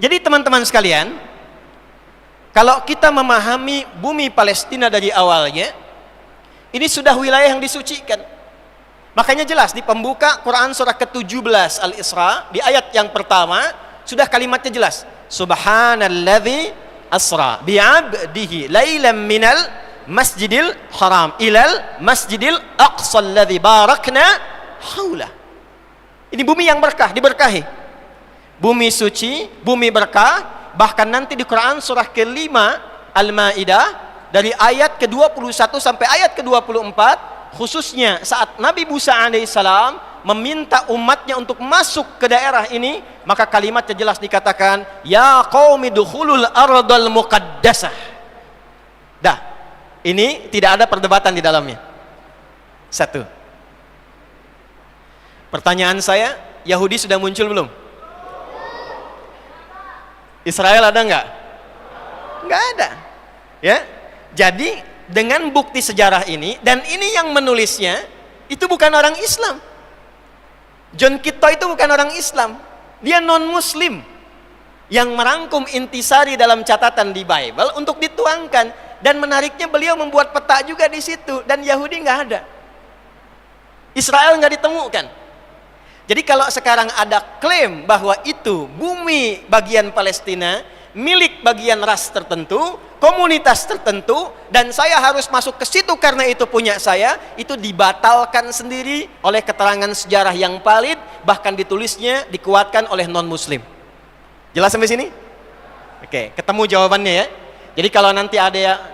Jadi teman-teman sekalian, kalau kita memahami bumi Palestina dari awalnya, ini sudah wilayah yang disucikan. Makanya jelas di pembuka Quran surah ke-17 Al-Isra, di ayat yang pertama sudah kalimatnya jelas. Subhanalladzi asra bi'abdihi lailan minal masjidil haram ilal masjidil aqsa alladzi barakna haulah. Ini bumi yang berkah, diberkahi. Bumi suci, bumi berkah. Bahkan nanti di Quran surah ke-5 Al-Maidah dari ayat ke-21 sampai ayat ke-24, khususnya saat Nabi Musa alaihissalam meminta umatnya untuk masuk ke daerah ini, maka kalimatnya jelas dikatakan, ya qaumi dukhulul ardal muqaddasah. Dah, ini tidak ada perdebatan di dalamnya. Satu. Pertanyaan saya, Yahudi sudah muncul belum? Israel ada nggak? Nggak ada. Ya, jadi dengan bukti sejarah ini, dan ini yang menulisnya itu bukan orang Islam. John Kitto itu bukan orang Islam, dia non-Muslim yang merangkum intisari dalam catatan di Bible untuk dituangkan. Dan menariknya beliau membuat peta juga di situ, dan Yahudi nggak ada, Israel nggak ditemukan. Jadi kalau sekarang ada klaim bahwa itu bumi bagian Palestina milik bagian ras tertentu, komunitas tertentu, dan saya harus masuk ke situ karena itu punya saya, itu dibatalkan sendiri oleh keterangan sejarah yang valid, bahkan ditulisnya dikuatkan oleh non-Muslim. Jelas sampai sini? Oke, ketemu jawabannya ya. Jadi kalau nanti ada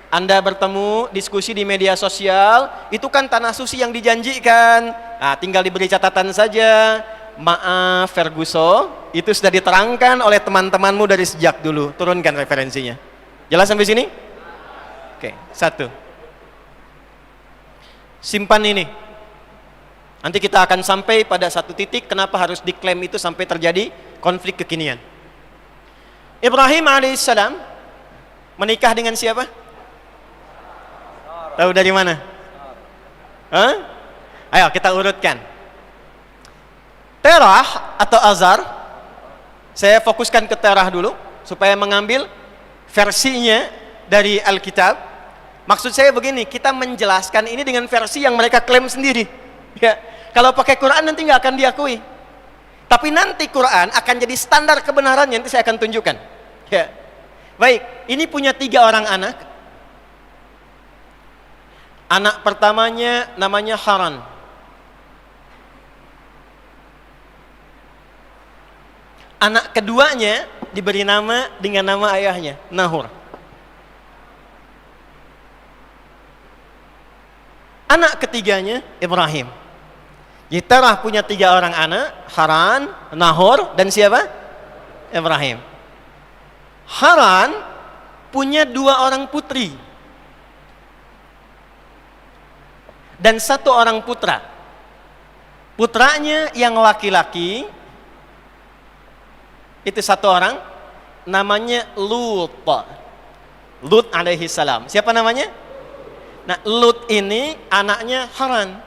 Anda bertemu diskusi di media sosial, itu kan tanah suci yang dijanjikan. Nah, tinggal diberi catatan saja. Maaf Ferguson, itu sudah diterangkan oleh teman-temanmu dari sejak dulu. Turunkan referensinya. Jelas sampai sini? Oke, satu. Simpan ini. Nanti kita akan sampai pada satu titik kenapa harus diklaim itu sampai terjadi konflik kekinian. Ibrahim alaihissalam menikah dengan siapa? Tahu dari mana? Hah? Ayo kita urutkan. Terah atau Azar, saya fokuskan ke Terah dulu supaya mengambil versinya dari Alkitab. Maksud saya begini, kita menjelaskan ini dengan versi yang mereka klaim sendiri ya. Kalau pakai Quran nanti nggak akan diakui, tapi nanti Quran akan jadi standar kebenarannya, nanti saya akan tunjukkan ya. Baik, ini punya 3 orang anak. Anak pertamanya namanya Haran. Anak keduanya diberi nama dengan nama ayahnya, Nahor. Anak ketiganya Ibrahim. Jadi Terah punya 3 orang anak, Haran, Nahor, dan siapa? Ibrahim. Haran punya 2 orang putri dan 1 orang putra. Putranya yang laki-laki itu 1 orang, namanya Lut. Lut alaihi salam. Siapa namanya? Nah, Lut ini anaknya Haran.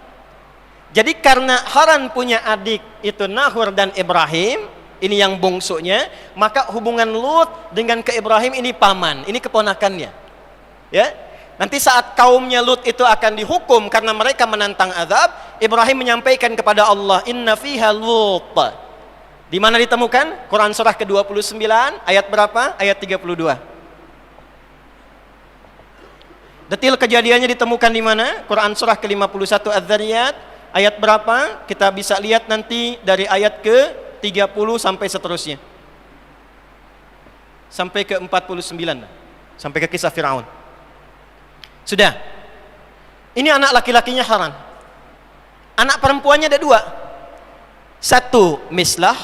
Jadi karena Haran punya adik itu Nahor dan Ibrahim, ini yang bungsunya, maka hubungan Lut dengan ke Ibrahim ini paman, ini keponakannya. Ya. Nanti saat kaumnya Lut itu akan dihukum karena mereka menantang azab, Ibrahim menyampaikan kepada Allah, inna fiha Lut. Di mana ditemukan? Quran surah ke-29 ayat berapa? Ayat 32. Detil kejadiannya ditemukan di mana? Quran surah ke-51 Az-Zariyat ayat berapa? Kita bisa lihat nanti dari ayat ke-30 sampai seterusnya. Sampai ke-49. Sampai ke kisah Firaun. Sudah. Ini anak laki-lakinya Haran. Anak perempuannya ada 2. 1 Mislah,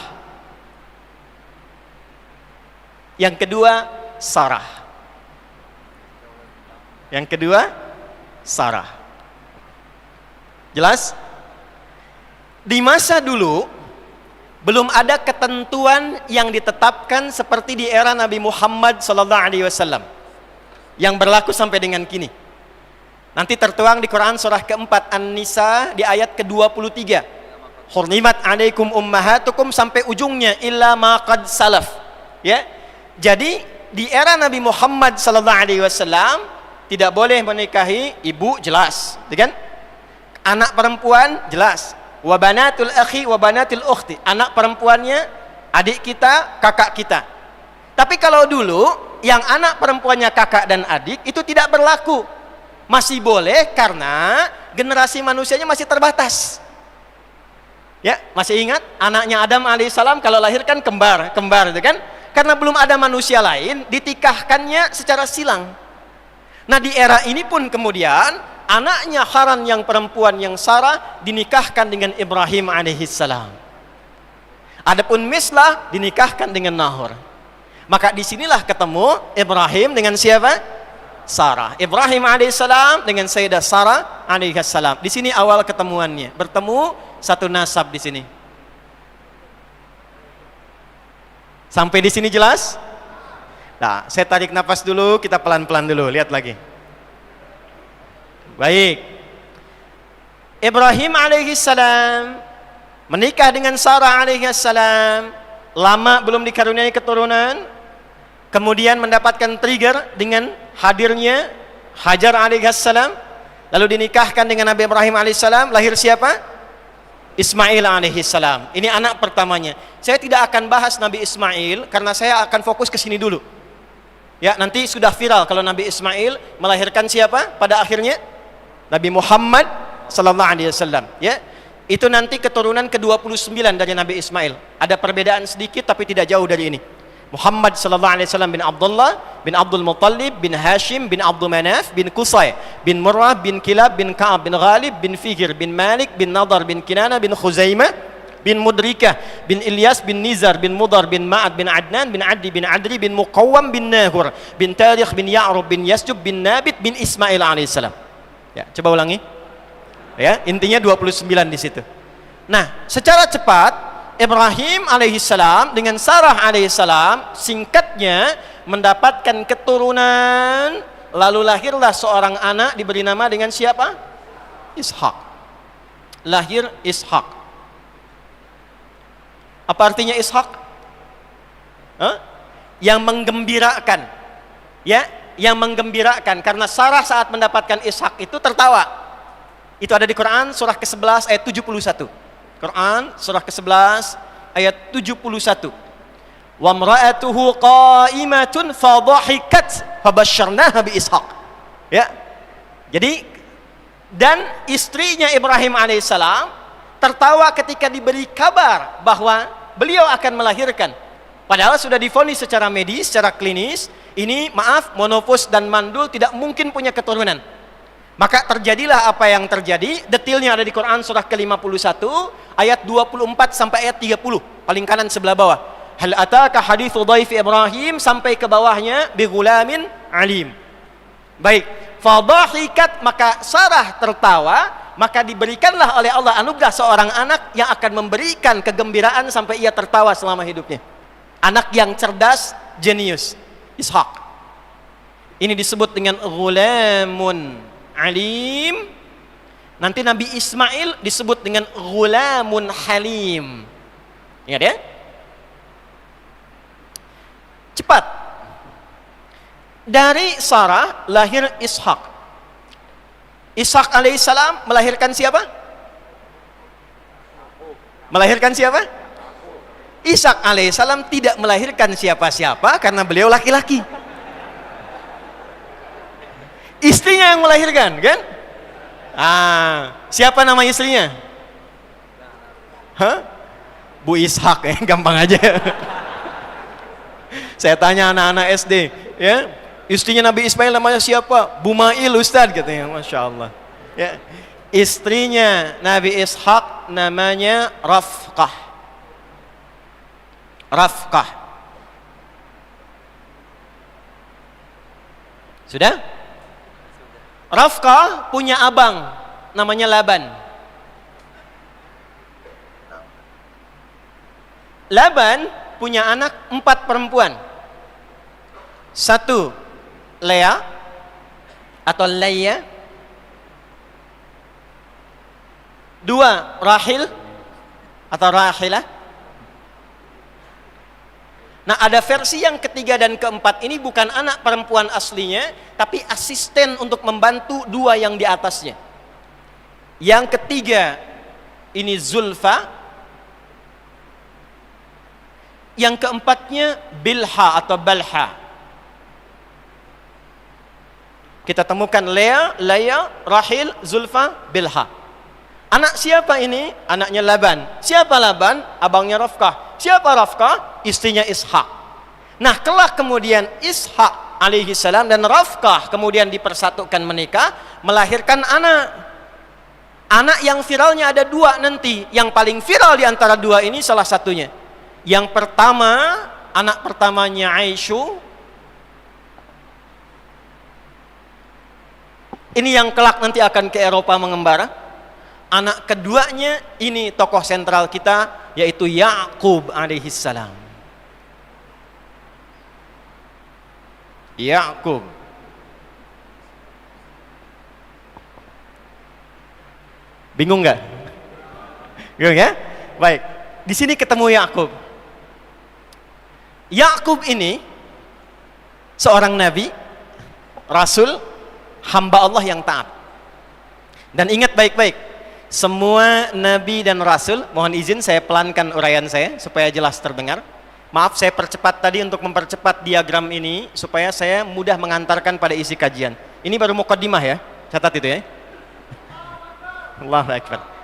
yang kedua Sarah. Yang kedua Sarah. Jelas? Di masa dulu belum ada ketentuan yang ditetapkan seperti di era Nabi Muhammad SAW yang berlaku sampai dengan kini. Nanti tertuang di Quran surah ke-4 An-Nisa di ayat ke-23. Hurrimat alaikum ummahatukum sampai ujungnya illa ma qad salaf. Ya. Jadi di era Nabi Muhammad sallallahu alaihi wasallam tidak boleh menikahi ibu, jelas, kan? Anak perempuan jelas. Wa banatul akhi wa banatil ukhti. Anak perempuannya adik kita, kakak kita. Tapi kalau dulu yang anak perempuannya kakak dan adik itu tidak berlaku. Masih boleh karena generasi manusianya masih terbatas. Ya, masih ingat anaknya Adam alaihissalam kalau lahir kan kembar itu kan? Karena belum ada manusia lain, ditikahkannya secara silang. Nah, di era ini pun kemudian anaknya Haran yang perempuan yang Sarah dinikahkan dengan Ibrahim alaihissalam. Adapun Mislah dinikahkan dengan Nahor. Maka disinilah ketemu Ibrahim dengan siapa? Sarah. Ibrahim alaihissalam dengan Sayyidah Sarah alaihissalam. Di sini awal ketemuannya. Bertemu satu nasab di sini. Sampai di sini jelas? Nah, saya tarik nafas dulu, kita pelan-pelan dulu. Lihat lagi. Baik. Ibrahim alaihissalam menikah dengan Sarah alaihissalam. Lama belum dikaruniai keturunan. Kemudian mendapatkan trigger dengan hadirnya Hajar alaihissalam. Lalu dinikahkan dengan Nabi Ibrahim alaihissalam. Lahir siapa? Ismail alaihissalam. Ini anak pertamanya. Saya tidak akan bahas Nabi Ismail karena saya akan fokus ke sini dulu. Ya, nanti sudah viral kalau Nabi Ismail melahirkan siapa pada akhirnya? Nabi Muhammad sallallahu alaihi wasallam, ya. Itu nanti keturunan ke-29 dari Nabi Ismail. Ada perbedaan sedikit tapi tidak jauh dari ini. Muhammad sallallahu alaihi wasallam bin Abdullah bin Abdul Muttalib bin Hashim bin Abdul Manaf bin Qusay bin Murrah bin Kilab bin Ka'ab bin Ghalib bin Fihir bin Malik bin Nadar bin Kinana bin Khuzaimah bin Mudrikah bin Ilyas bin Nizar bin Mudar bin Ma'ad bin Adnan bin Addi bin Adri bin Muqawwam bin Nahur bin Tarikh bin Ya'rub bin Yasjub bin Nabit bin Ismail alaihissalam. Ya, coba ulangi. Ya, intinya 29 di situ. Nah, secara cepat Ibrahim alaihissalam dengan Sarah alaihissalam singkatnya mendapatkan keturunan, lalu lahirlah seorang anak diberi nama dengan siapa? Ishak. Lahir Ishak. Apa artinya Ishak? Yang menggembirakan. Ya, yang menggembirakan karena Sarah saat mendapatkan Ishak itu tertawa. Itu ada di Quran surah ke-11 ayat 71. Quran surah ke-11 ayat 71. Wa imra'atuhu qa'imatun fadhahikat fabasyarnaha bi Ishaq. Ya. Jadi dan istrinya Ibrahim alaihissalam tertawa ketika diberi kabar bahwa beliau akan melahirkan. Padahal sudah divonis secara medis, secara klinis, ini maaf monofos dan mandul tidak mungkin punya keturunan. Maka terjadilah apa yang terjadi. Detailnya ada di Quran surah ke-51 ayat 24 sampai ayat 30, paling kanan sebelah bawah. Hal ataka hadithu dhaifi Ibrahim sampai ke bawahnya bi ghulamin alim. Baik, fadhahikat maka Sarah tertawa, maka diberikanlah oleh Allah anugerah seorang anak yang akan memberikan kegembiraan sampai ia tertawa selama hidupnya. Anak yang cerdas, jenius, Ishak. Ini disebut dengan ghulamun alim. Nanti Nabi Ismail disebut dengan ghulamun halim. Ingat ya? Cepat. Dari Sarah lahir Ishak. Ishak alaihissalam melahirkan siapa? Melahirkan siapa? Ishak alaihissalam tidak melahirkan siapa-siapa karena beliau laki-laki. Istrinya yang melahirkan, kan? Siapa nama istrinya? Bu Ishak, ya, gampang aja. Saya tanya anak-anak SD, ya, istrinya Nabi Ismail namanya siapa? Bu Mail Ustaz, katanya. Masya Allah. Ya, istrinya Nabi Ishak namanya Rafqah. Rafqah. Sudah? Rafqah punya abang namanya Laban. Laban punya anak 4 perempuan. 1 Lea atau Leia. 2 Rahil atau Rahilah. Nah, ada versi yang ketiga dan keempat ini bukan anak perempuan aslinya, tapi asisten untuk membantu dua yang di atasnya. Yang ketiga ini Zulfa, yang keempatnya Bilha atau Balha. Kita temukan Lea, Rahil, Zulfa, Bilha. Anak siapa ini? Anaknya Laban. Siapa Laban? Abangnya Rafkah. Siapa Rafkah? Istrinya Ishak. Nah, kelak kemudian Ishak alaihi salam dan Rafkah kemudian dipersatukan menikah, melahirkan anak. Anak yang viralnya ada dua nanti. Yang paling viral di antara dua ini salah satunya. Yang pertama, anak pertamanya Aisyu. Ini yang kelak nanti akan ke Eropa mengembara. Anak keduanya ini tokoh sentral kita, yaitu Yakub alaihi salam. Yakub. Bingung nggak? Bingung ya? Baik. Di sini ketemu Yakub. Yakub ini seorang nabi, rasul, hamba Allah yang taat. Dan ingat baik-baik, semua nabi dan rasul, mohon izin saya pelankan uraian saya supaya jelas terdengar. Maaf, saya percepat tadi untuk mempercepat diagram ini supaya saya mudah mengantarkan pada isi kajian. Ini baru mukaddimah ya, catat itu ya. Allahu Akbar.